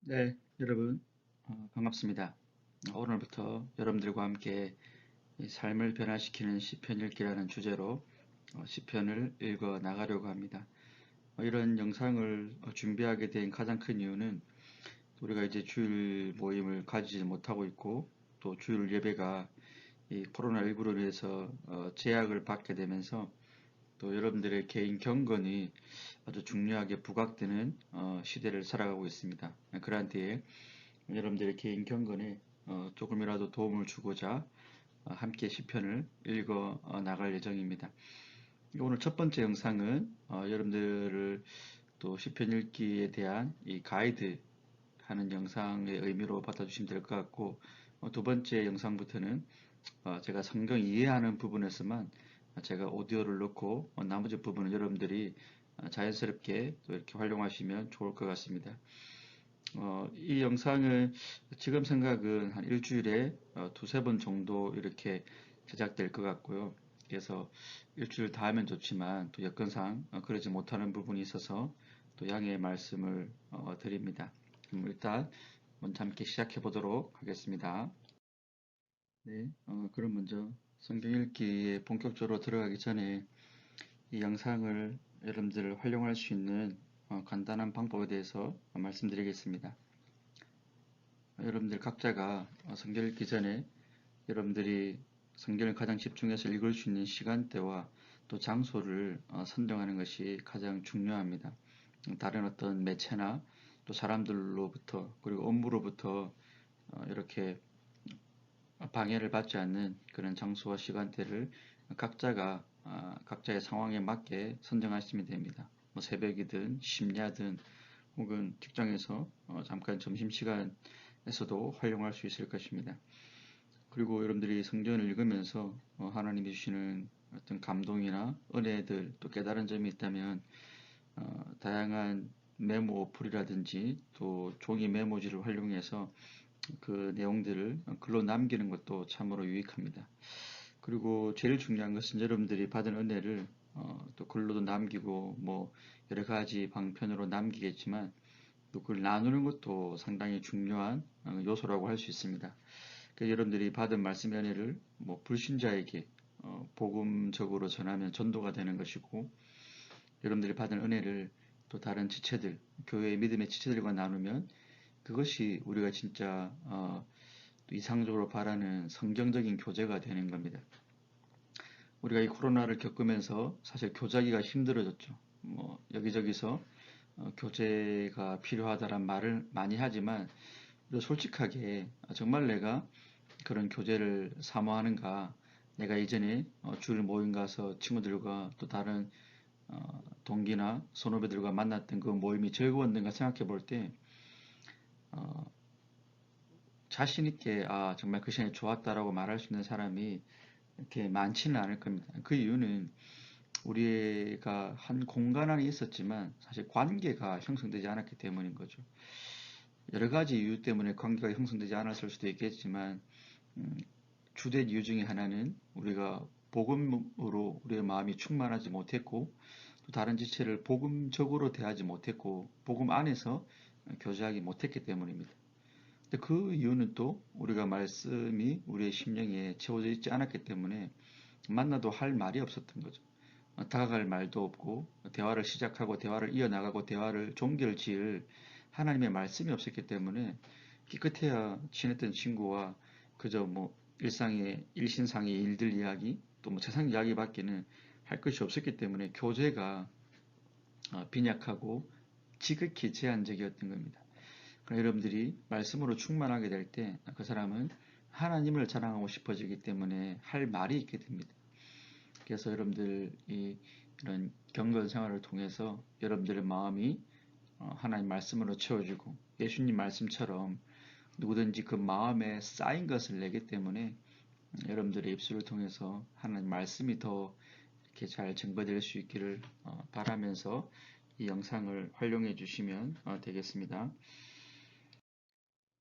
네, 여러분, 반갑습니다. 오늘부터 여러분들과 함께 이 삶을 변화시키는 시편 읽기라는 주제로 시편을 읽어 나가려고 합니다. 이런 영상을 준비하게 된 가장 큰 이유는 우리가 이제 주일 모임을 가지지 못하고 있고 또 주일 예배가 이 코로나19로 인해서 제약을 받게 되면서 또 여러분들의 개인 경건이 아주 중요하게 부각되는 시대를 살아가고 있습니다. 그러한 때에 여러분들의 개인 경건에 조금이라도 도움을 주고자 함께 시편을 읽어 나갈 예정입니다. 오늘 첫 번째 영상은 여러분들을 또 시편 읽기에 대한 이 가이드 하는 영상의 의미로 받아주시면 될 것 같고, 두 번째 영상부터는 제가 성경 이해하는 부분에서만 제가 오디오를 넣고 나머지 부분은 여러분들이 자연스럽게 또 이렇게 활용하시면 좋을 것 같습니다. 이 영상은 지금 생각은 한 일주일에 두세 번 정도 이렇게 제작될 것 같고요. 그래서 일주일 다 하면 좋지만 또 여건상 그러지 못하는 부분이 있어서 또 양해의 말씀을 드립니다. 그럼 일단 먼저 함께 시작해 보도록 하겠습니다. 네, 그럼 먼저 성경 읽기에 본격적으로 들어가기 전에 이 영상을 여러분들 활용할 수 있는 간단한 방법에 대해서 말씀드리겠습니다. 여러분들 각자가 성경 읽기 전에 여러분들이 성경을 가장 집중해서 읽을 수 있는 시간대와 또 장소를 선정하는 것이 가장 중요합니다. 다른 어떤 매체나 또 사람들로부터 그리고 업무로부터 이렇게 방해를 받지 않는 그런 장소와 시간대를 각자가 각자의 상황에 맞게 선정하시면 됩니다. 뭐 새벽이든 심야든 혹은 직장에서 잠깐 점심시간에서도 활용할 수 있을 것입니다. 그리고 여러분들이 성경을 읽으면서 하나님이 주시는 어떤 감동이나 은혜들 또 깨달은 점이 있다면 다양한 메모 어플이라든지 또 종이 메모지를 활용해서 그 내용들을 글로 남기는 것도 참으로 유익합니다. 그리고 제일 중요한 것은 여러분들이 받은 은혜를 또 글로도 남기고 뭐 여러 가지 방편으로 남기겠지만 또 그걸 나누는 것도 상당히 중요한 요소라고 할 수 있습니다. 그러니까 여러분들이 받은 말씀의 은혜를 뭐 불신자에게 복음적으로 전하면 전도가 되는 것이고, 여러분들이 받은 은혜를 또 다른 지체들, 교회의 믿음의 지체들과 나누면 그것이 우리가 진짜 또 이상적으로 바라는 성경적인 교제가 되는 겁니다. 우리가 이 코로나를 겪으면서 사실 교제하기가 힘들어졌죠. 뭐 여기저기서 교제가 필요하다란 말을 많이 하지만 솔직하게 정말 내가 그런 교제를 사모하는가, 내가 이전에 주일 모임 가서 친구들과 또 다른 동기나 선후배들과 만났던 그 모임이 즐거웠는가 생각해 볼 때 자신 있게 정말 그 시간이 좋았다라고 말할 수 있는 사람이 이렇게 많지는 않을 겁니다. 그 이유는 우리가 한 공간 안에 있었지만 사실 관계가 형성되지 않았기 때문인 거죠. 여러 가지 이유 때문에 관계가 형성되지 않았을 수도 있겠지만 주된 이유 중에 하나는 우리가 복음으로 우리의 마음이 충만하지 못했고 또 다른 지체를 복음적으로 대하지 못했고 복음 안에서 교제하지 못했기 때문입니다. 근데 그 이유는 또 우리가 말씀이 우리의 심령에 채워져 있지 않았기 때문에 만나도 할 말이 없었던 거죠. 다가갈 말도 없고 대화를 시작하고 대화를 이어나가고 대화를 종결 지을 하나님의 말씀이 없었기 때문에 기껏해야 친했던 친구와 그저 뭐 일상의 일신상의 일들 이야기 또 뭐 세상 이야기밖에는 할 것이 없었기 때문에 교제가 빈약하고 지극히 제한적이었던 겁니다. 그러니까 여러분들이 말씀으로 충만하게 될 때 그 사람은 하나님을 자랑하고 싶어지기 때문에 할 말이 있게 됩니다. 그래서 여러분들이 이런 경건 생활을 통해서 여러분들의 마음이 하나님 말씀으로 채워지고 예수님 말씀처럼 누구든지 그 마음에 쌓인 것을 내기 때문에 여러분들의 입술을 통해서 하나님 말씀이 더 이렇게 잘 증거될 수 있기를 바라면서 이 영상을 활용해 주시면 되겠습니다.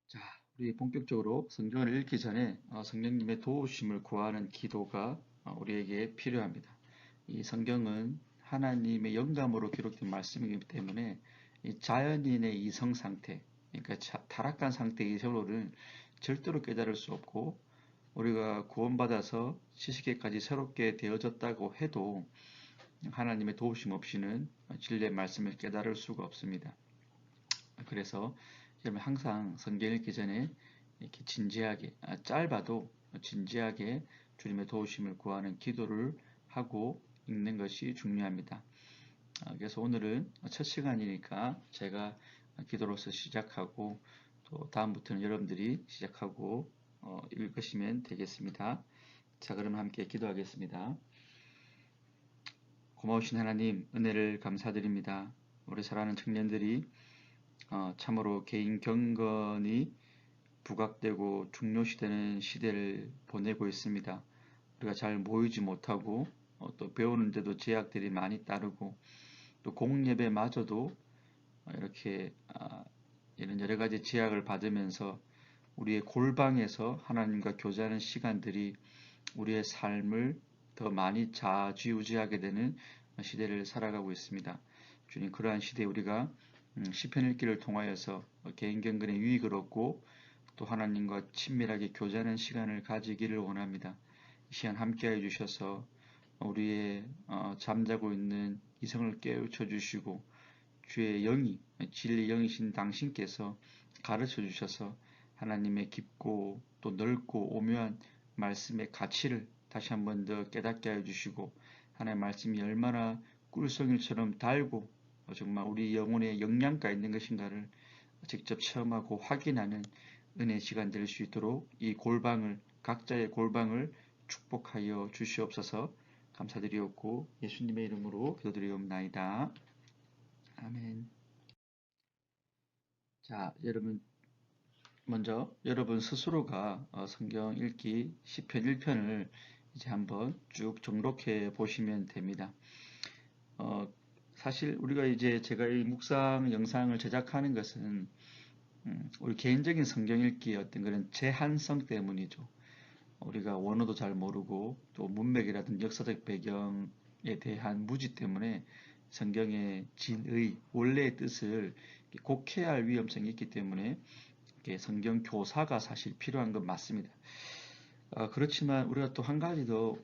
자, 우리 본격적으로 성경을 읽기 전에 성령님의 도우심을 구하는 기도가 우리에게 필요합니다. 이 성경은 하나님의 영감으로 기록된 말씀이기 때문에 이 자연인의 이성 상태, 그러니까 타락한 상태의 서로를 절대로 깨달을 수 없고, 우리가 구원받아서 지식에까지 새롭게 되어졌다고 해도 하나님의 도우심 없이는 진리의 말씀을 깨달을 수가 없습니다. 그래서 여러분 항상 성경 읽기 전에 이렇게 진지하게, 짧아도 진지하게 주님의 도우심을 구하는 기도를 하고 읽는 것이 중요합니다. 그래서 오늘은 첫 시간이니까 제가 기도로서 시작하고, 또 다음부터는 여러분들이 시작하고 읽으시면 되겠습니다. 자, 그러면 함께 기도하겠습니다. 고마우신 하나님, 은혜를 감사드립니다. 우리 사랑하는 청년들이 참으로 개인 경건이 부각되고 중요시되는 시대를 보내고 있습니다. 우리가 잘 모이지 못하고 또 배우는데도 제약들이 많이 따르고, 또 공예배마저도 이렇게 이런 여러 가지 제약을 받으면서 우리의 골방에서 하나님과 교제하는 시간들이 우리의 삶을 더 많이 좌지우지하게 되는 시대를 살아가고 있습니다. 주님, 그러한 시대에 우리가 시편 읽기를 통하여서 개인 경건의 유익을 얻고 또 하나님과 친밀하게 교제하는 시간을 가지기를 원합니다. 이 시간 함께해 주셔서 우리의 잠자고 있는 이성을 깨우쳐 주시고, 주의 영이, 진리 영이신 당신께서 가르쳐 주셔서 하나님의 깊고 또 넓고 오묘한 말씀의 가치를 다시 한 번 더 깨닫게 해 주시고, 하나님의 말씀이 얼마나 꿀송이처럼 달고 정말 우리 영혼에 영양가 있는 것인가를 직접 체험하고 확인하는 은혜 시간 될 수 있도록 이 골방을, 각자의 골방을 축복하여 주시옵소서. 감사드리옵고 예수님의 이름으로 기도드리옵나이다. 아멘. 자, 여러분, 먼저 여러분 스스로가 성경 읽기 시편 1편을 이제 한번 쭉 정독해 보시면 됩니다. 사실 우리가 이제 제가 이 묵상 영상을 제작하는 것은 우리 개인적인 성경 읽기의 어떤 그런 제한성 때문이죠. 우리가 원어도 잘 모르고 또 문맥이라든지 역사적 배경에 대한 무지 때문에 성경의 진의 원래의 뜻을 곡해할 위험성이 있기 때문에 성경 교사가 사실 필요한 건 맞습니다. 그렇지만 우리가 또 한 가지 더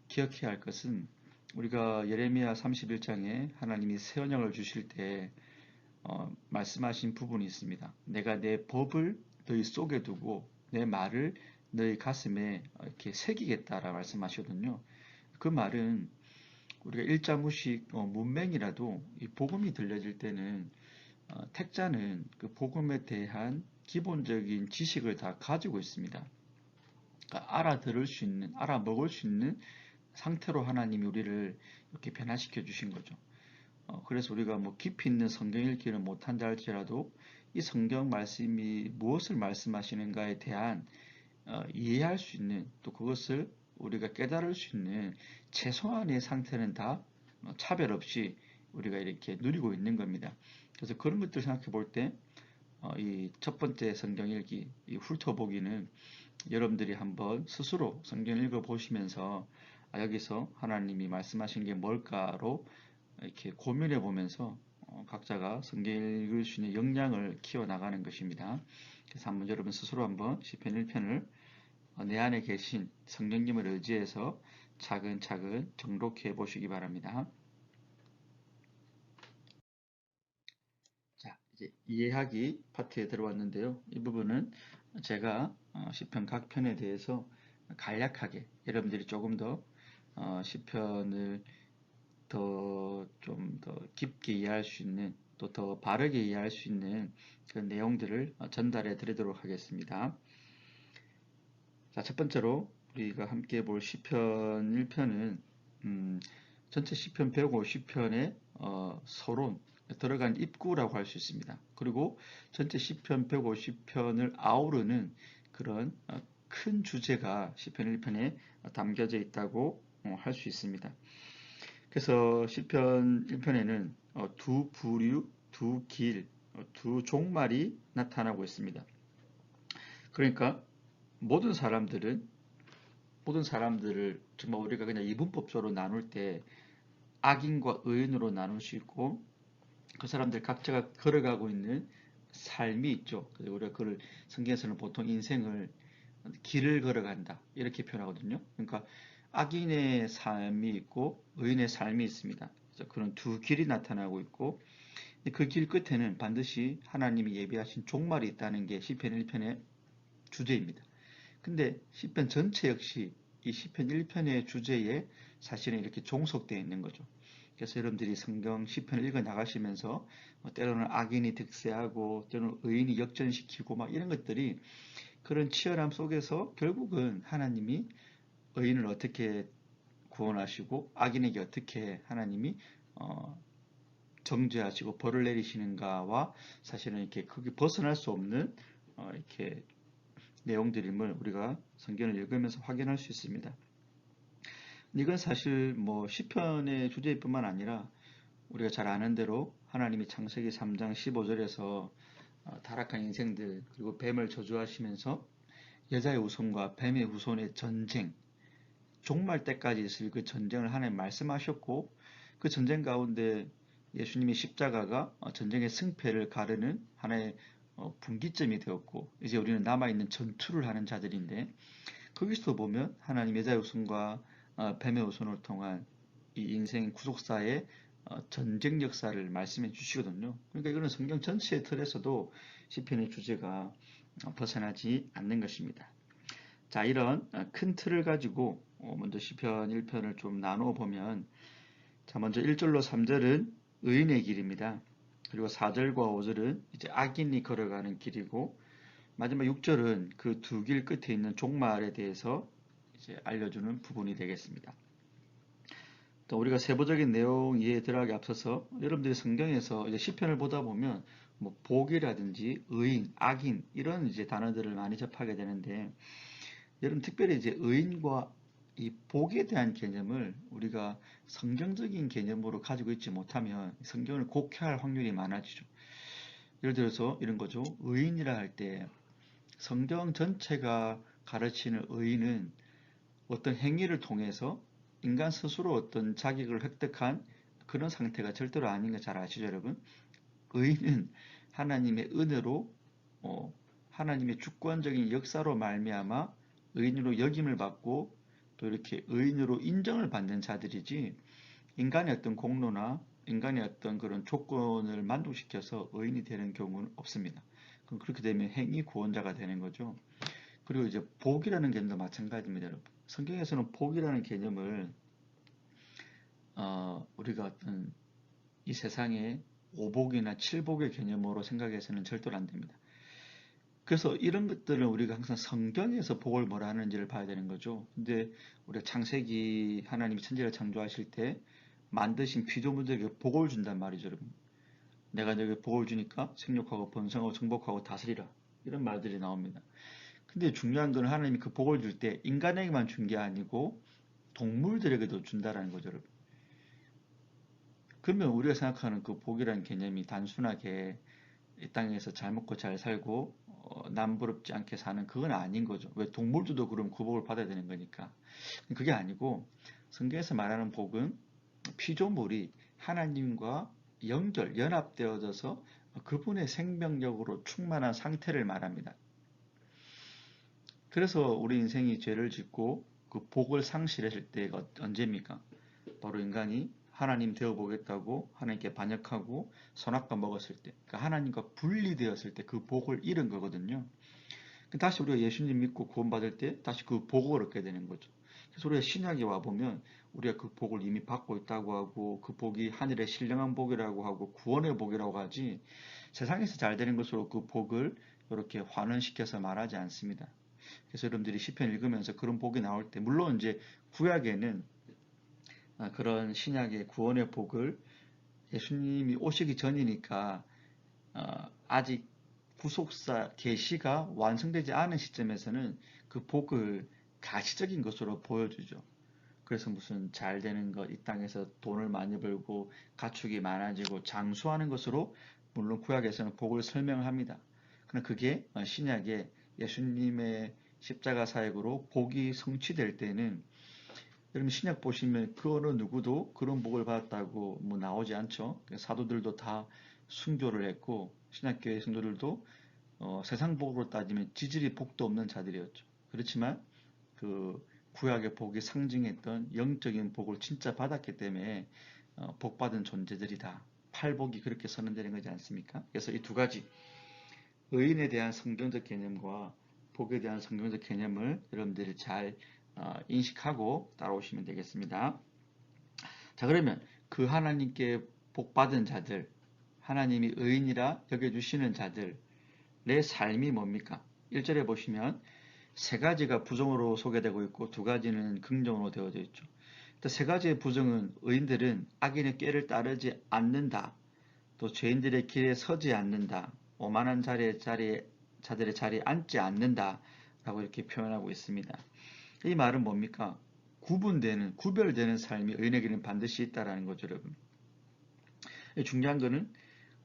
기억해야 할 것은, 우리가 예레미야 31장에 하나님이 새 언약을 주실 때 말씀하신 부분이 있습니다. 내가 내 법을 너희 속에 두고 내 말을 너희 가슴에 이렇게 새기겠다라 말씀하시거든요. 그 말은 우리가 일자무식 문맹이라도 이 복음이 들려질 때는 택자는 그 복음에 대한 기본적인 지식을 다 가지고 있습니다. 그러니까 알아들을 수 있는, 알아먹을 수 있는 상태로 하나님이 우리를 이렇게 변화시켜 주신 거죠. 그래서 우리가 뭐 깊이 있는 성경 읽기를 못한다 할지라도 이 성경 말씀이 무엇을 말씀하시는가에 대한 이해할 수 있는, 또 그것을 우리가 깨달을 수 있는 최소한의 상태는 다 차별 없이 우리가 이렇게 누리고 있는 겁니다. 그래서 그런 것들 생각해 볼 때 이 첫 번째 성경 읽기, 이 훑어보기는 여러분들이 한번 스스로 성경 읽어 보시면서 여기서 하나님이 말씀하신 게 뭘까로 이렇게 고민해 보면서 각자가 성경 읽을 수 있는 역량을 키워 나가는 것입니다. 그래서 한번 여러분 스스로 한번 시편 1편을 내 안에 계신 성령님을 의지해서 차근차근 정독해 보시기 바랍니다. 자, 이제 이해하기 파트에 들어왔는데요. 이 부분은 제가 시편 각 편에 대해서 간략하게 여러분들이 조금 더 시편을 좀 더 깊게 이해할 수 있는, 또 더 바르게 이해할 수 있는 그런 내용들을 전달해 드리도록 하겠습니다. 자, 첫 번째로 우리가 함께 볼 시편 1편은 전체 시편 150편의 서론, 들어간 입구라고 할 수 있습니다. 그리고 전체 시편 150편을 아우르는 그런 큰 주제가 시편 1편에 담겨져 있다고 할 수 있습니다. 그래서 시편 1편에는 두 부류, 두 길, 두 종말이 나타나고 있습니다. 그러니까 모든 사람들을 정말 우리가 그냥 이분법적으로 나눌 때 악인과 의인으로 나눌 수 있고, 그 사람들 각자가 걸어가고 있는 삶이 있죠. 그래서 우리가 그걸 성경에서는 보통 인생을 길을 걸어간다 이렇게 표현하거든요. 그러니까 악인의 삶이 있고 의인의 삶이 있습니다. 그래서 그런 두 길이 나타나고 있고 그 길 끝에는 반드시 하나님이 예비하신 종말이 있다는 게 시편 1편의 주제입니다. 근데 시편 전체 역시 이 시편 1편의 주제에 사실은 이렇게 종속되어 있는 거죠. 그래서 여러분들이 성경 시편을 읽어 나가시면서 때로는 악인이 득세하고 때로는 의인이 역전시키고 막 이런 것들이 그런 치열함 속에서 결국은 하나님이 의인을 어떻게 구원하시고 악인에게 어떻게 하나님이 정죄하시고 벌을 내리시는가와 사실은 이렇게 거기 벗어날 수 없는 이렇게 내용들임을 우리가 성경을 읽으면서 확인할 수 있습니다. 이건 사실 뭐 시편의 주제뿐만 아니라 우리가 잘 아는 대로 하나님이 창세기 3장 15절에서 타락한 인생들 그리고 뱀을 저주하시면서 여자의 후손과 뱀의 후손의 전쟁, 종말 때까지 있을 그 전쟁을 하나님 말씀하셨고 그 전쟁 가운데 예수님의 십자가가 전쟁의 승패를 가르는 하나의 분기점이 되었고 이제 우리는 남아있는 전투를 하는 자들인데 거기서 보면 하나님 여자의 후손과 뱀의 후손을 통한 이 인생 구속사의 전쟁 역사를 말씀해 주시거든요. 그러니까 이거는 성경 전체의 틀에서도 시편의 주제가 벗어나지 않는 것입니다. 자, 이런 큰 틀을 가지고 먼저 시편 1편을 좀 나누어 보면 자, 먼저 1절로 3절은 의인의 길입니다. 그리고 4절과 5절은 이제 악인이 걸어가는 길이고 마지막 6절은 그 두 길 끝에 있는 종말에 대해서 이제 알려주는 부분이 되겠습니다. 또 우리가 세부적인 내용 이해에 들어가기 앞서서 여러분들이 성경에서 이제 시편을 보다 보면 뭐 복이라든지 의인, 악인 이런 이제 단어들을 많이 접하게 되는데 여러분 특별히 이제 의인과 이 복에 대한 개념을 우리가 성경적인 개념으로 가지고 있지 못하면 성경을 곡해할 확률이 많아지죠. 예를 들어서 이런 거죠. 의인이라 할 때 성경 전체가 가르치는 의인은 어떤 행위를 통해서 인간 스스로 어떤 자격을 획득한 그런 상태가 절대로 아닌 거 잘 아시죠, 여러분? 의인은 하나님의 은혜로 하나님의 주권적인 역사로 말미암아 의인으로 역임을 받고 또 이렇게 의인으로 인정을 받는 자들이지 인간의 어떤 공로나 인간의 어떤 그런 조건을 만족시켜서 의인이 되는 경우는 없습니다. 그럼 그렇게 되면 행위 구원자가 되는 거죠. 그리고 이제 복이라는 개념도 마찬가지입니다, 여러분. 성경에서는 복이라는 개념을 우리가 어떤 이 세상의 오복이나 칠복의 개념으로 생각해서는 절대로 안 됩니다. 그래서 이런 것들을 우리가 항상 성경에서 복을 뭐라 하는지를 봐야 되는 거죠. 근데 우리가 창세기 하나님이 천지를 창조하실 때 만드신 피조물들에게 복을 준단 말이죠, 여러분. 내가 너에게 복을 주니까 생육하고 번성하고 정복하고 다스리라. 이런 말들이 나옵니다. 근데 중요한 건 하나님이 그 복을 줄 때 인간에게만 준 게 아니고 동물들에게도 준다라는 거죠, 여러분. 그러면 우리가 생각하는 그 복이라는 개념이 단순하게 이 땅에서 잘 먹고 잘 살고 남부럽지 않게 사는 그건 아닌 거죠. 왜 동물들도 그럼 그 복을 받아야 되는 거니까. 그게 아니고 성경에서 말하는 복은 피조물이 하나님과 연합되어져서 그분의 생명력으로 충만한 상태를 말합니다. 그래서 우리 인생이 죄를 짓고 그 복을 상실했을 때가 언제입니까? 바로 인간이 하나님 되어 보겠다고 하나님께 반역하고 선악과 먹었을 때, 그러니까 하나님과 분리되었을 때 그 복을 잃은 거거든요. 다시 우리가 예수님 믿고 구원받을 때 다시 그 복을 얻게 되는 거죠. 그래서 우리가 신약에 와 보면 우리가 그 복을 이미 받고 있다고 하고 그 복이 하늘의 신령한 복이라고 하고 구원의 복이라고 하지 세상에서 잘 되는 것으로 그 복을 이렇게 환원시켜서 말하지 않습니다. 그래서 여러분들이 시편 읽으면서 그런 복이 나올 때 물론 이제 구약에는 그런 신약의 구원의 복을 예수님이 오시기 전이니까 아직 구속사 계시가 완성되지 않은 시점에서는 그 복을 가시적인 것으로 보여주죠. 그래서 무슨 잘 되는 것, 이 땅에서 돈을 많이 벌고 가축이 많아지고 장수하는 것으로 물론 구약에서는 복을 설명을 합니다. 그러나 그게 신약에 예수님의 십자가 사역으로 복이 성취될 때는 여러분 신약 보시면 그 어느 누구도 그런 복을 받았다고 뭐 나오지 않죠. 사도들도 다 순교를 했고 신약교회 성도들도 세상 복으로 따지면 지질이 복도 없는 자들이었죠. 그렇지만 그 구약의 복이 상징했던 영적인 복을 진짜 받았기 때문에 복받은 존재들이다. 팔복이 그렇게 선언되는 거지 않습니까? 그래서 이 두 가지 의인에 대한 성경적 개념과 복에 대한 성경적 개념을 여러분들이 잘 인식하고 따라오시면 되겠습니다. 자, 그러면 그 하나님께 복받은 자들, 하나님이 의인이라 여겨주시는 자들의 삶이 뭡니까? 1절에 보시면 세 가지가 부정으로 소개되고 있고 두 가지는 긍정으로 되어져 있죠. 세 가지의 부정은 의인들은 악인의 꾀를 따르지 않는다. 또 죄인들의 길에 서지 않는다. 오만한 자들의 자리에 앉지 않는다. 라고 이렇게 표현하고 있습니다. 이 말은 뭡니까? 구별되는 삶이 의인에게는 반드시 있다라는 거죠, 여러분. 중요한 거는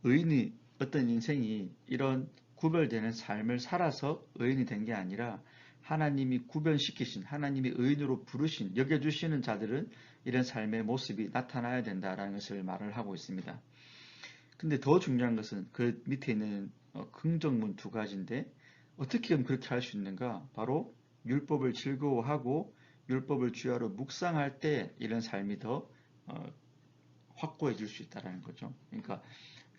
의인이 어떤 인생이 이런 구별되는 삶을 살아서 의인이 된 게 아니라 하나님이 구별시키신, 하나님이 의인으로 부르신, 여겨주시는 자들은 이런 삶의 모습이 나타나야 된다라는 것을 말을 하고 있습니다. 근데 더 중요한 것은 그 밑에 있는 긍정문 두 가지인데 어떻게 하면 그렇게 할 수 있는가? 바로 율법을 즐거워하고 율법을 주야로 묵상할 때 이런 삶이 더 확고해질 수 있다는 거죠. 그러니까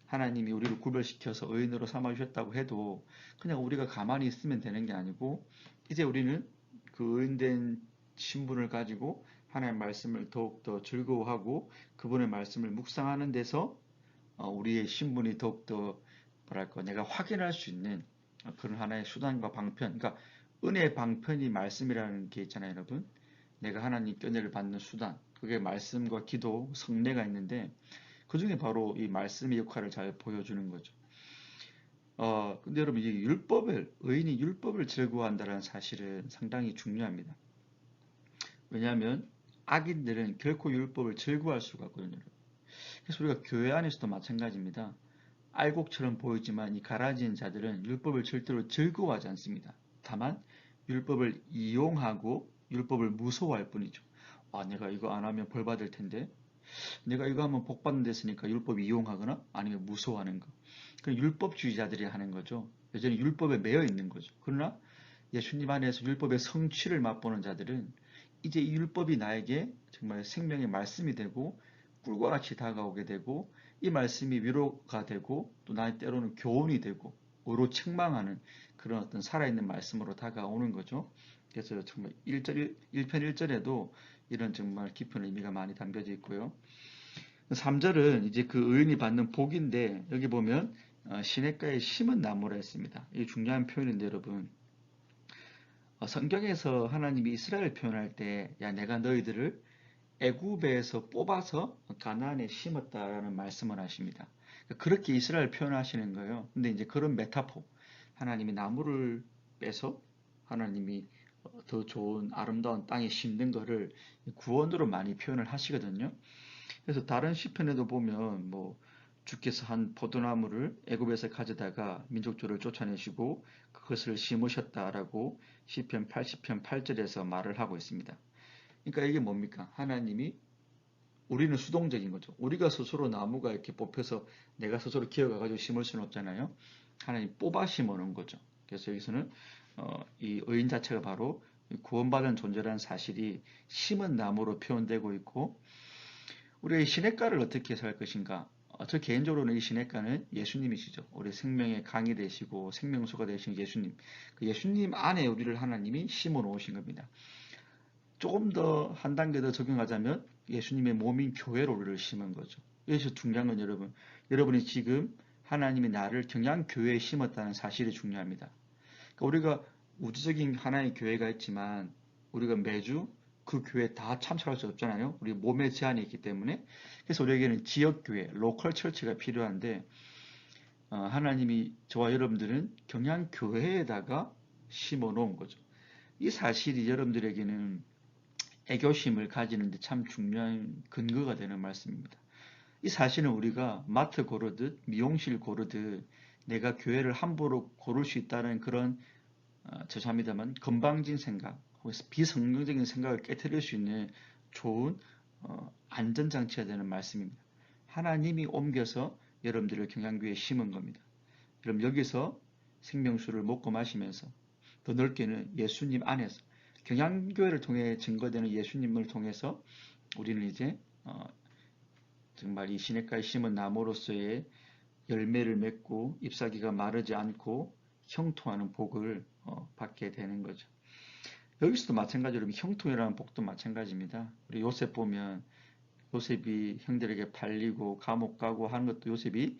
하나님이 우리를 구별시켜서 의인으로 삼아주셨다고 해도 그냥 우리가 가만히 있으면 되는 게 아니고 이제 우리는 그 의인된 신분을 가지고 하나님의 말씀을 더욱더 즐거워하고 그분의 말씀을 묵상하는 데서 우리의 신분이 더욱더 뭐랄까 내가 확인할 수 있는 그런 하나의 수단과 방편, 그러니까 은혜의 방편이 말씀이라는 게 있잖아요, 여러분. 내가 하나님께 은혜를 받는 수단, 그게 말씀과 기도, 성례가 있는데 그 중에 바로 이 말씀의 역할을 잘 보여주는 거죠. 근데 여러분, 이 의인이 율법을 즐거워한다는 사실은 상당히 중요합니다. 왜냐하면 악인들은 결코 율법을 즐거워할 수가 없거든요. 그래서 우리가 교회 안에서도 마찬가지입니다. 알곡처럼 보이지만 이 가라진 자들은 율법을 절대로 즐거워하지 않습니다. 다만 율법을 이용하고 율법을 무서워할 뿐이죠. 내가 이거 안 하면 벌 받을 텐데, 내가 이거 하면 복 받는 데으니까 율법 이용하거나 아니면 무서워하는 거. 그 율법주의자들이 하는 거죠. 여전히 율법에 매여 있는 거죠. 그러나 예수님 안에서 율법의 성취를 맛보는 자들은 이제 이 율법이 나에게 정말 생명의 말씀이 되고 꿀과 같이 다가오게 되고 이 말씀이 위로가 되고 또 나의 때로는 교훈이 되고 의로 책망하는 그런 어떤 살아있는 말씀으로 다가오는 거죠. 그래서 정말 1편 1절에도 이런 정말 깊은 의미가 많이 담겨져 있고요. 3절은 이제 그 의인이 받는 복인데 여기 보면 시냇가에 심은 나무라 했습니다. 이 중요한 표현인데 여러분 성경에서 하나님이 이스라엘 표현할 때 야 내가 너희들을 애굽에서 뽑아서 가나안에 심었다라는 말씀을 하십니다. 그렇게 이스라엘 표현하시는 거예요. 근데 이제 그런 메타포 하나님이 나무를 빼서 하나님이 더 좋은 아름다운 땅에 심는 거를 구원으로 많이 표현을 하시거든요. 그래서 다른 시편에도 보면 뭐 주께서 한 포도나무를 애굽에서 가져다가 민족들을 쫓아내시고 그것을 심으셨다라고 시편 80편 8절에서 말을 하고 있습니다. 그러니까 이게 뭡니까? 하나님이 우리는 수동적인 거죠. 우리가 스스로 나무가 이렇게 뽑혀서 내가 스스로 기어가가지고 심을 수는 없잖아요. 하나님 뽑아 심어 놓은 거죠. 그래서 여기서는 이 의인 자체가 바로 구원받은 존재라는 사실이 심은 나무로 표현되고 있고 우리가 이 시냇가를 어떻게 살 것인가? 저 개인적으로는 이 시냇가는 예수님이시죠. 우리 생명의 강이 되시고 생명수가 되신 예수님. 그 예수님 안에 우리를 하나님이 심어 놓으신 겁니다. 조금 더 한 단계 더 적용하자면 예수님의 몸인 교회로 우리를 심은 거죠. 여기서 중요한 건 여러분이 지금 하나님이 나를 경양 교회에 심었다는 사실이 중요합니다. 그러니까 우리가 우주적인 하나의 교회가 있지만 우리가 매주 그 교회에 다 참석할 수 없잖아요. 우리 몸에 제한이 있기 때문에. 그래서 우리에게는 지역교회, 로컬 철치가 필요한데 하나님이 저와 여러분들은 경양교회에다가 심어 놓은 거죠. 이 사실이 여러분들에게는 애교심을 가지는 데 참 중요한 근거가 되는 말씀입니다. 이 사실은 우리가 마트 고르듯 미용실 고르듯 내가 교회를 함부로 고를 수 있다는 그런 죄송합니다만 건방진 생각 혹은 비성경적인 생각을 깨뜨릴 수 있는 좋은 안전장치가 되는 말씀입니다. 하나님이 옮겨서 여러분들을 경양교회에 심은 겁니다. 그럼 여기서 생명수를 먹고 마시면서 더 넓게는 예수님 안에서 경향교회를 통해 증거되는 예수님을 통해서 우리는 이제 정말 이 시냇가에 심은 나무로서의 열매를 맺고 잎사귀가 마르지 않고 형통하는 복을 받게 되는 거죠. 여기서도 마찬가지로 형통이라는 복도 마찬가지입니다. 우리 요셉 보면 요셉이 형들에게 팔리고 감옥 가고 하는 것도 요셉이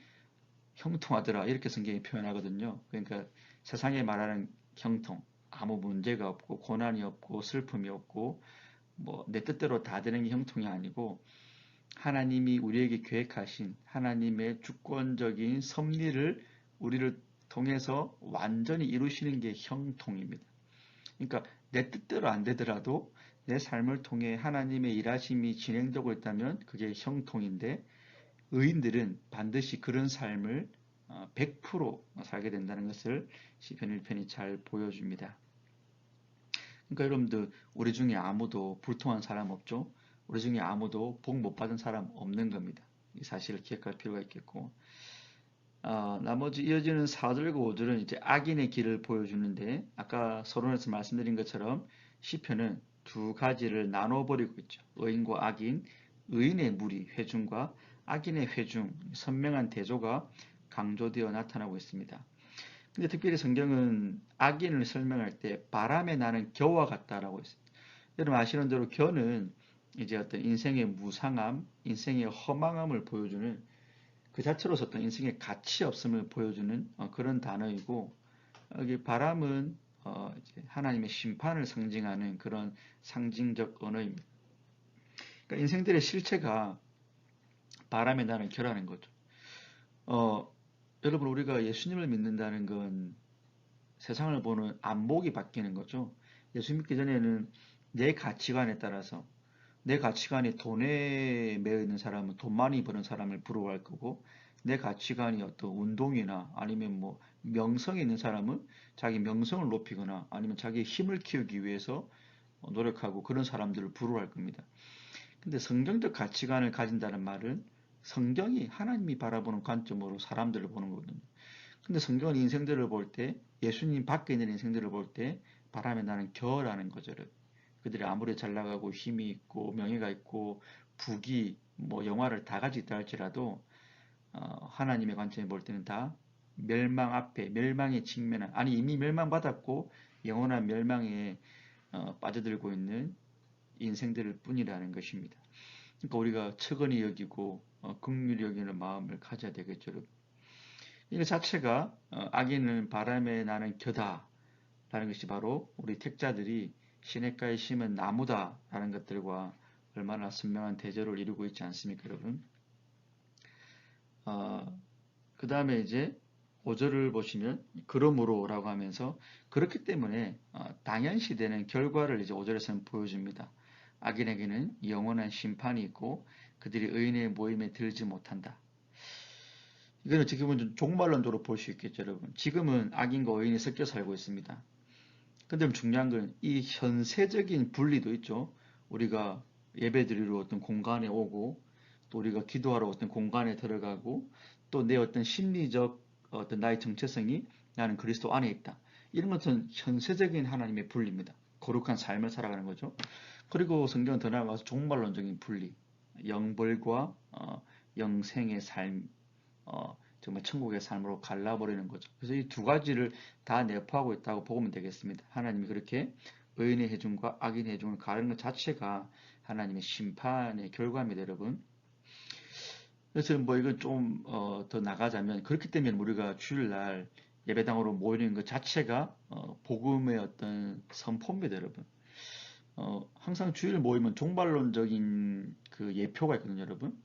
형통하더라 이렇게 성경이 표현하거든요. 그러니까 세상에 말하는 형통, 아무 문제가 없고 고난이 없고 슬픔이 없고 뭐 내 뜻대로 다 되는 게 형통이 아니고 하나님이 우리에게 계획하신 하나님의 주권적인 섭리를 우리를 통해서 완전히 이루시는 게 형통입니다. 그러니까 내 뜻대로 안 되더라도 내 삶을 통해 하나님의 일하심이 진행되고 있다면 그게 형통인데 의인들은 반드시 그런 삶을 100% 살게 된다는 것을 시편 1편이 잘 보여줍니다. 그러니까 여러분들 우리 중에 아무도 불통한 사람 없죠? 우리 중에 아무도 복 못 받은 사람 없는 겁니다. 이 사실을 기억할 필요가 있겠고 나머지 이어지는 4절과 5절은 이제 악인의 길을 보여주는데 아까 서론에서 말씀드린 것처럼 시편은 두 가지를 나눠버리고 있죠. 의인과 악인, 의인의 무리, 회중과 악인의 회중, 선명한 대조가 강조되어 나타나고 있습니다. 근데 특별히 성경은 악인을 설명할 때 바람에 나는 겨와 같다라고 했습니다. 여러분 아시는 대로 겨는 이제 어떤 인생의 무상함, 인생의 허망함을 보여주는 그 자체로서 어떤 인생의 가치 없음을 보여주는 그런 단어이고 여기 바람은 이제 하나님의 심판을 상징하는 그런 상징적 언어입니다. 그러니까 인생들의 실체가 바람에 나는 겨라는 거죠. 여러분 우리가 예수님을 믿는다는 건 세상을 보는 안목이 바뀌는 거죠. 예수 믿기 전에는 내 가치관에 따라서 내 가치관이 돈에 매여 있는 사람은 돈 많이 버는 사람을 부러워할 거고 내 가치관이 어떤 운동이나 아니면 뭐 명성이 있는 사람은 자기 명성을 높이거나 아니면 자기의 힘을 키우기 위해서 노력하고 그런 사람들을 부러워할 겁니다. 근데 성경적 가치관을 가진다는 말은 성경이 하나님이 바라보는 관점으로 사람들을 보는 거거든요. 근데 성경은 인생들을 볼 때 예수님 밖에 있는 인생들을 볼 때 바람에 나는 겨라는 거죠. 그들이 아무리 잘 나가고 힘이 있고 명예가 있고 부귀 뭐 영화를 다 가지고 있다 할지라도 하나님의 관점에 볼 때는 다 멸망 앞에 멸망에 직면한 아니 이미 멸망받았고 영원한 멸망에 빠져들고 있는 인생들일 뿐이라는 것입니다. 그러니까 우리가 측은히 여기고 긍휼히 여기는 마음을 가져야 되겠죠. 이거 자체가 악인은 바람에 나는 겨다라는 것이 바로 우리 택자들이 시냇가에 심은 나무다라는 것들과 얼마나 선명한 대조를 이루고 있지 않습니까, 여러분? 그 다음에 이제 5절을 보시면 그러므로라고 하면서 그렇기 때문에 당연시되는 결과를 이제 5절에서는 보여줍니다. 악인에게는 영원한 심판이 있고 그들이 의인의 모임에 들지 못한다. 이거는 지금은 좀 종말론적으로 볼 수 있겠죠, 여러분. 지금은 악인과 의인이 섞여 살고 있습니다. 근데 중요한 건 이 현세적인 분리도 있죠. 우리가 예배드리러 어떤 공간에 오고 또 우리가 기도하러 어떤 공간에 들어가고 또 내 어떤 심리적 어떤 나의 정체성이 나는 그리스도 안에 있다. 이런 것은 현세적인 하나님의 분리입니다. 거룩한 삶을 살아가는 거죠. 그리고 성경은 더 나아가서 종말론적인 분리, 영벌과 영생의 삶, 정말 천국의 삶으로 갈라버리는 거죠. 그래서 이 두 가지를 다 내포하고 있다고 보면 되겠습니다. 하나님이 그렇게 의인의 해중과 악인의 해중을 가르는 것 자체가 하나님의 심판의 결과입니다, 여러분. 그래서 뭐 이건 좀 더 나가자면 그렇기 때문에 우리가 주일날 예배당으로 모이는 것 자체가 복음의 어떤 선포입니다, 여러분. 항상 주일 모이면 종말론적인 그 예표가 있거든요, 여러분.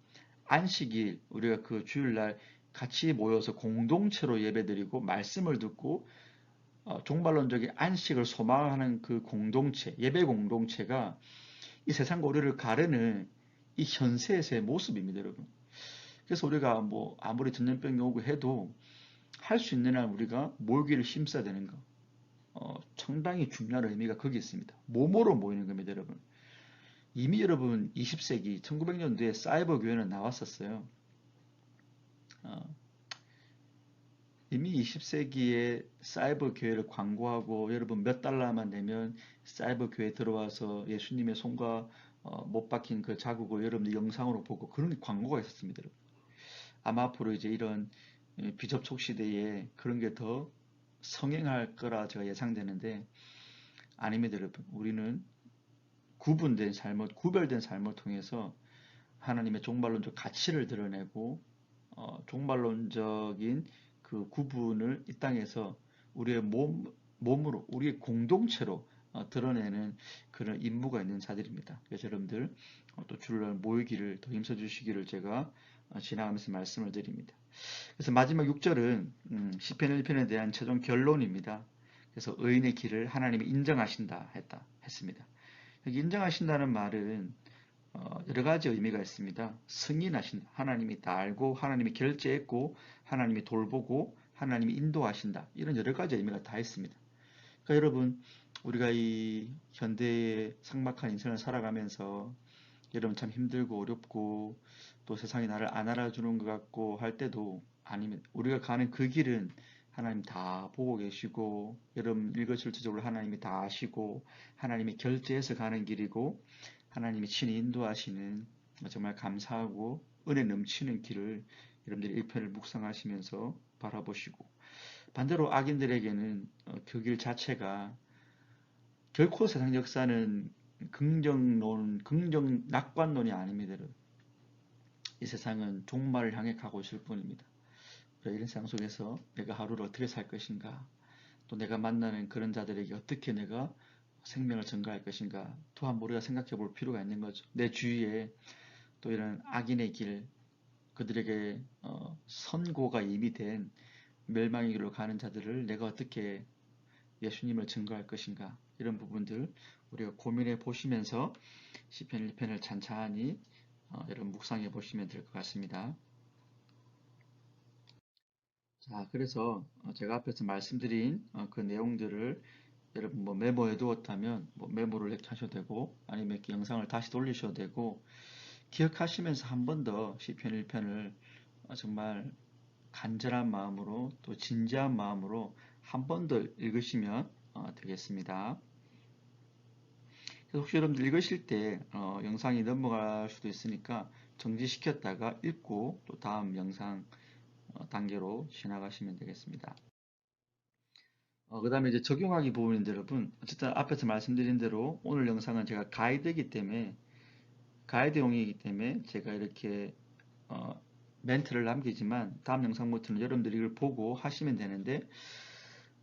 안식일 우리가 그 주일날 같이 모여서 공동체로 예배드리고 말씀을 듣고 종말론적인 안식을 소망하는 그 공동체, 예배 공동체가 이 세상과 우리를 가르는 이 현세에서의 모습입니다, 여러분. 그래서 우리가 뭐 아무리 전염병이 오고 해도 할 수 있는 한 우리가 모이기를 힘써야 되는 거. 상당히 중요한 의미가 거기 있습니다. 몸으로 모이는 겁니다, 여러분. 이미 여러분 20세기 1900년도에 사이버 교회는 나왔었어요. 이미 20세기에 사이버 교회를 광고하고 여러분 몇 달러만 내면 사이버 교회 들어와서 예수님의 손과 못 박힌 그 자국을 여러분들 영상으로 보고 그런 광고가 있었습니다. 여러분. 아마 앞으로 이제 이런 비접촉 시대에 그런 게 더 성행할 거라 제가 예상되는데 아닙니다, 여러분. 우리는 구분된 삶을, 구별된 삶을 통해서 하나님의 종말론적 가치를 드러내고 종말론적인 그 구분을 이 땅에서 우리의 몸으로, 우리의 공동체로 드러내는 그런 임무가 있는 자들입니다. 그래서 여러분들 또 주를 모이기를 더 힘써 주시기를 제가 지나가면서 말씀을 드립니다. 그래서 마지막 6절은 시편 1편에 대한 최종 결론입니다. 그래서 의인의 길을 하나님이 인정하신다 했습니다. 여기 인정하신다는 말은 여러 가지 의미가 있습니다. 승인하신다. 하나님이 다 알고 하나님이 결제했고 하나님이 돌보고 하나님이 인도하신다. 이런 여러 가지 의미가 다 있습니다. 그러니까 여러분 우리가 이 현대의 삭막한 인생을 살아가면서 여러분 참 힘들고 어렵고 또 세상이 나를 안 알아주는 것 같고 할 때도 아니면 우리가 가는 그 길은 하나님 다 보고 계시고 여러분 일거실질적으로 하나님이 다 아시고 하나님이 결제해서 가는 길이고 하나님이 친히 인도하시는 정말 감사하고 은혜 넘치는 길을 여러분들이 1편을 묵상하시면서 바라보시고 반대로 악인들에게는 그 길 자체가 결코 세상 역사는 긍정 낙관론이 아닙니다. 이 세상은 종말을 향해 가고 있을 뿐입니다. 이런 세상 속에서 내가 하루를 어떻게 살 것인가, 또 내가 만나는 그런 자들에게 어떻게 내가 생명을 전가할 것인가, 또한 우리가 생각해 볼 필요가 있는 거죠. 내 주위에 또 이런 악인의 길, 그들에게 선고가 이미 된 멸망의 길로 가는 자들을 내가 어떻게 예수님을 증거할 것인가, 이런 부분들 우리가 고민해 보시면서 시편 1편을 찬찬히 여러분 묵상해 보시면 될 것 같습니다. 자, 그래서 제가 앞에서 말씀드린 그 내용들을 여러분 뭐 메모해 두었다면 뭐 메모를 이렇게 하셔도 되고 아니면 이렇게 영상을 다시 돌리셔도 되고 기억하시면서 한 번 더 시편 1편을 정말 간절한 마음으로 또 진지한 마음으로 한 번 더 읽으시면 되겠습니다. 혹시 여러분들 읽으실 때 영상이 넘어갈 수도 있으니까 정지시켰다가 읽고 또 다음 영상 단계로 지나가시면 되겠습니다. 그 다음에 이제 적용하기 부분인데 여러분 어쨌든 앞에서 말씀드린 대로 오늘 영상은 제가 가이드이기 때문에 가이드용이기 때문에 제가 이렇게 멘트를 남기지만 다음 영상부터는 여러분들이 이걸 보고 하시면 되는데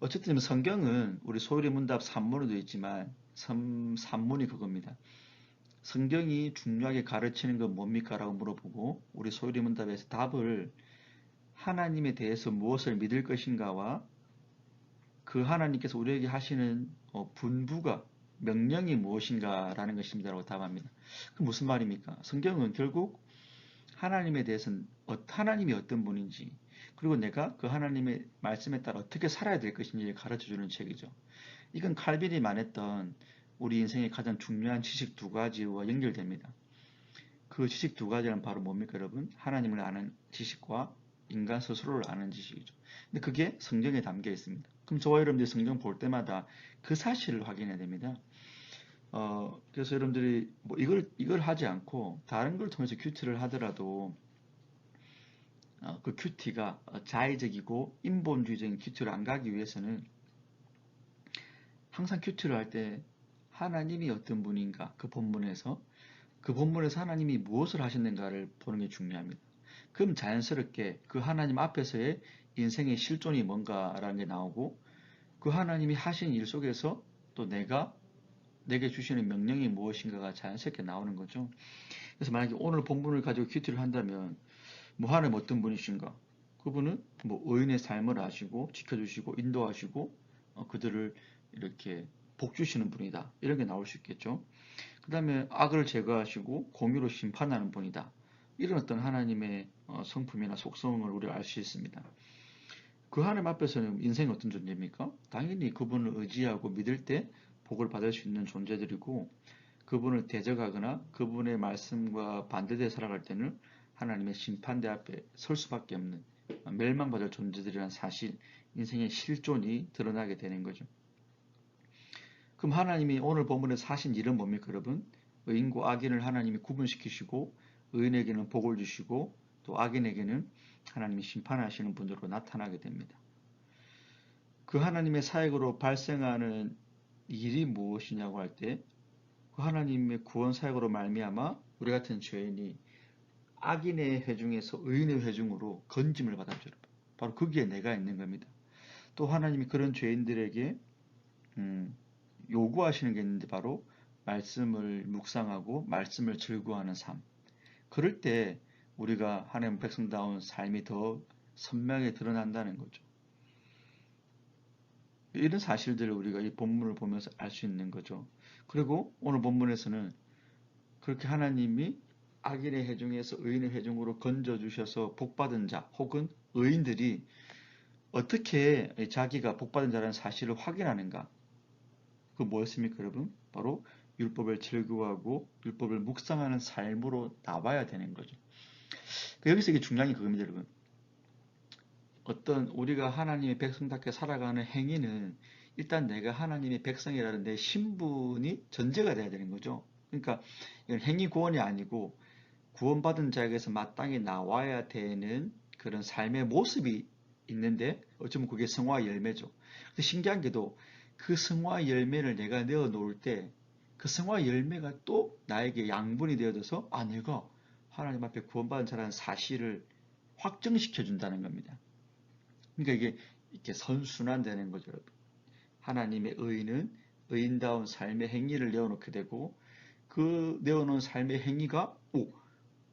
어쨌든 성경은 우리 소율의 문답 산문으로 되어 있지만 산문이 그겁니다. 성경이 중요하게 가르치는 건 뭡니까? 라고 물어보고 우리 소율의 문답에서 답을 하나님에 대해서 무엇을 믿을 것인가와 그 하나님께서 우리에게 하시는 분부가 명령이 무엇인가 라는 것입니다 라고 답합니다. 그 무슨 말입니까? 성경은 결국 하나님에 대해서는 하나님이 어떤 분인지 그리고 내가 그 하나님의 말씀에 따라 어떻게 살아야 될 것인지를 가르쳐주는 책이죠. 이건 칼빈이 말했던 우리 인생의 가장 중요한 지식 두 가지와 연결됩니다. 그 지식 두 가지는 바로 뭡니까 여러분? 하나님을 아는 지식과 인간 스스로를 아는 지식이죠. 근데 그게 성경에 담겨 있습니다. 그럼 저와 여러분들이 성경 볼 때마다 그 사실을 확인해야 됩니다. 그래서 여러분들이 뭐 이걸 하지 않고 다른 걸 통해서 큐티를 하더라도 그 큐티가 자의적이고 인본주의적인 큐티를 안 가기 위해서는 항상 큐티를 할 때 하나님이 어떤 분인가 그 본문에서 하나님이 무엇을 하셨는가를 보는 게 중요합니다. 그럼 자연스럽게 그 하나님 앞에서의 인생의 실존이 뭔가라는 게 나오고 그 하나님이 하신 일 속에서 또 내게 주시는 명령이 무엇인가가 자연스럽게 나오는 거죠. 그래서 만약에 오늘 본문을 가지고 큐티를 한다면 뭐 하나님 어떤 분이신가? 그분은 뭐 의인의 삶을 아시고 지켜주시고 인도하시고 그들을 이렇게 복 주시는 분이다. 이런 게 나올 수 있겠죠. 그 다음에 악을 제거하시고 공의로 심판하는 분이다. 이런 어떤 하나님의 성품이나 속성을 우리가 알 수 있습니다. 그 하나님 앞에서는 인생이 어떤 존재입니까? 당연히 그분을 의지하고 믿을 때 복을 받을 수 있는 존재들이고 그분을 대적하거나 그분의 말씀과 반대되어 살아갈 때는 하나님의 심판대 앞에 설 수밖에 없는 멸망받을 존재들이라는 사실, 인생의 실존이 드러나게 되는 거죠. 그럼 하나님이 오늘 본문에서 하신 일은 뭡니까, 여러분? 의인과 악인을 하나님이 구분시키시고 의인에게는 복을 주시고 또 악인에게는 하나님이 심판하시는 분으로 나타나게 됩니다. 그 하나님의 사역으로 발생하는 일이 무엇이냐고 할 때 그 하나님의 구원 사역으로 말미암아 우리 같은 죄인이 악인의 회중에서 의인의 회중으로 건짐을 받았죠. 바로 거기에 내가 있는 겁니다. 또 하나님이 그런 죄인들에게 요구하시는 게 있는데 바로 말씀을 묵상하고 말씀을 즐거워하는 삶. 그럴 때 우리가 하나님 백성다운 삶이 더 선명하게 드러난다는 거죠. 이런 사실들을 우리가 이 본문을 보면서 알 수 있는 거죠. 그리고 오늘 본문에서는 그렇게 하나님이 악인의 회중에서 의인의 회중으로 건져주셔서 복받은 자 혹은 의인들이 어떻게 자기가 복받은 자라는 사실을 확인하는가? 그 뭐였습니까, 여러분? 바로 율법을 즐거워하고 율법을 묵상하는 삶으로 나와야 되는 거죠. 여기서 이게 중요한 게 그겁니다, 여러분. 어떤 우리가 하나님의 백성답게 살아가는 행위는 일단 내가 하나님의 백성이라는 내 신분이 전제가 돼야 되는 거죠. 그러니까 이건 행위 구원이 아니고 구원받은 자에게서 마땅히 나와야 되는 그런 삶의 모습이 있는데 어쩌면 그게 성화 열매죠. 근데 신기한 게도 그 성화 열매를 내가 내어 놓을 때 그 성화 열매가 또 나에게 양분이 되어져서 내가 하나님 앞에 구원받은 자라는 사실을 확정시켜 준다는 겁니다. 그러니까 이게 이렇게 선순환되는 거죠, 여러분. 하나님의 의인은 의인다운 삶의 행위를 내어놓게 되고 그 내어놓은 삶의 행위가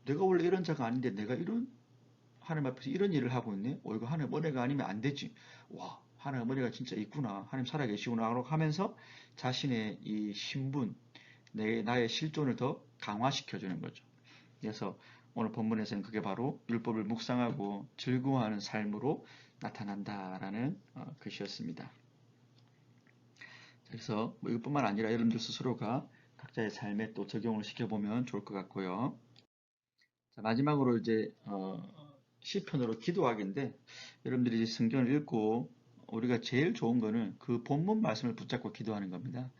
내가 원래 이런 자가 아닌데 내가 이런 하나님 앞에서 이런 일을 하고 있네. 이거 하나님 은혜가 아니면 안 되지. 와, 하나님 은혜가 진짜 있구나. 하나님 살아계시구나 하면서 자신의 이 신분, 나의 실존을 더 강화시켜주는 거죠. 그래서 오늘 본문에서는 그게 바로 율법을 묵상하고 즐거워하는 삶으로 나타난다라는 것이었습니다. 그래서 이것뿐만 아니라 여러분들 스스로가 각자의 삶에 또 적용을 시켜보면 좋을 것 같고요. 자, 마지막으로 이제 시편으로 기도하기인데 여러분들이 이제 성경을 읽고 우리가 제일 좋은 거는 그 본문 말씀을 붙잡고 기도하는 겁니다.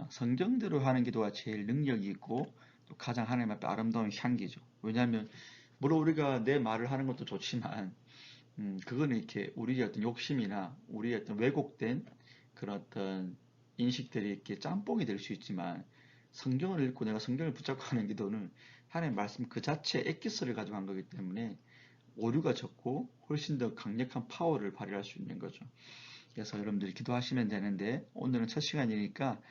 성경대로 하는 기도가 제일 능력이 있고 또 가장 하나님 앞에 아름다운 향기죠. 왜냐하면 물론 우리가 내 말을 하는 것도 좋지만 그거는 이렇게 우리의 어떤 욕심이나 우리의 어떤 왜곡된 그런 어떤 인식들이 이렇게 짬뽕이 될 수 있지만 성경을 읽고 내가 성경을 붙잡고 하는 기도는 하나님의 말씀 그 자체의 엑기스를 가져간 거기 때문에 오류가 적고 훨씬 더 강력한 파워를 발휘할 수 있는 거죠. 그래서 여러분들이 기도하시면 되는데 오늘은 첫 시간이니까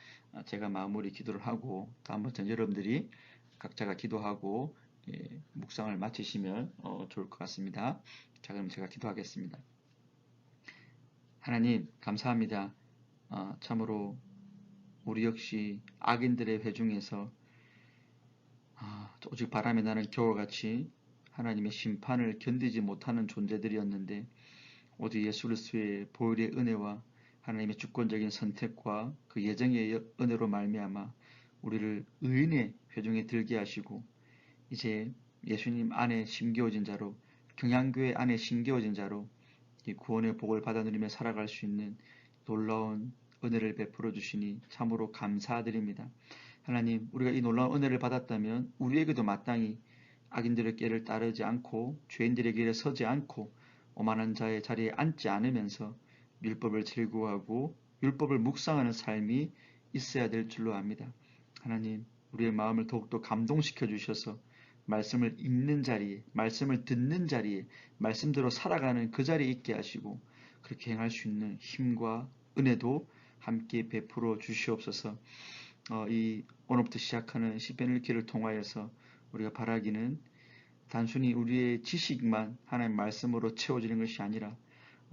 제가 마무리 기도를 하고 다음부터는 여러분들이 각자가 기도하고 묵상을 마치시면 좋을 것 같습니다. 자, 그럼 제가 기도하겠습니다. 하나님 감사합니다. 참으로 우리 역시 악인들의 회중에서 오직 바람이 나는 겨울같이 하나님의 심판을 견디지 못하는 존재들이었는데 오직 예수 그리스도의 보혈의 은혜와 하나님의 주권적인 선택과 그 예정의 은혜로 말미암아 우리를 의인의 회중에 들게 하시고 이제 예수님 안에 심겨진 자로 경양교회 안에 심겨진 자로 이 구원의 복을 받아 누리며 살아갈 수 있는 놀라운 은혜를 베풀어 주시니 참으로 감사드립니다. 하나님, 우리가 이 놀라운 은혜를 받았다면 우리에게도 마땅히 악인들의 길을 따르지 않고 죄인들의 길에 서지 않고 오만한 자의 자리에 앉지 않으면서 율법을 즐거워하고 율법을 묵상하는 삶이 있어야 될 줄로 압니다. 하나님, 우리의 마음을 더욱더 감동시켜 주셔서 말씀을 읽는 자리에, 말씀을 듣는 자리에, 말씀대로 살아가는 그 자리에 있게 하시고 그렇게 행할 수 있는 힘과 은혜도 함께 베풀어 주시옵소서. 이 오늘부터 시작하는 시편 읽기를 통하여서 우리가 바라기는 단순히 우리의 지식만 하나님 말씀으로 채워지는 것이 아니라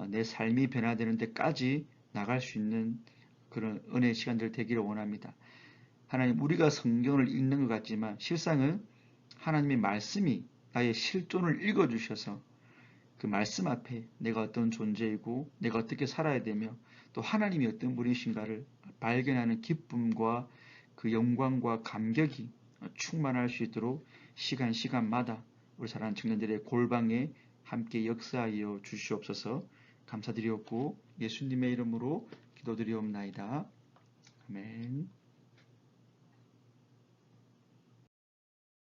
내 삶이 변화되는 데까지 나갈 수 있는 그런 은혜의 시간들 되기를 원합니다. 하나님, 우리가 성경을 읽는 것 같지만 실상은 하나님의 말씀이 나의 실존을 읽어주셔서 그 말씀 앞에 내가 어떤 존재이고 내가 어떻게 살아야 되며 또 하나님이 어떤 분이신가를 발견하는 기쁨과 그 영광과 감격이 충만할 수 있도록 시간마다 우리 사랑하는 청년들의 골방에 함께 역사하여 주시옵소서. 감사드리옵고 예수님의 이름으로 기도드리옵나이다. 아멘.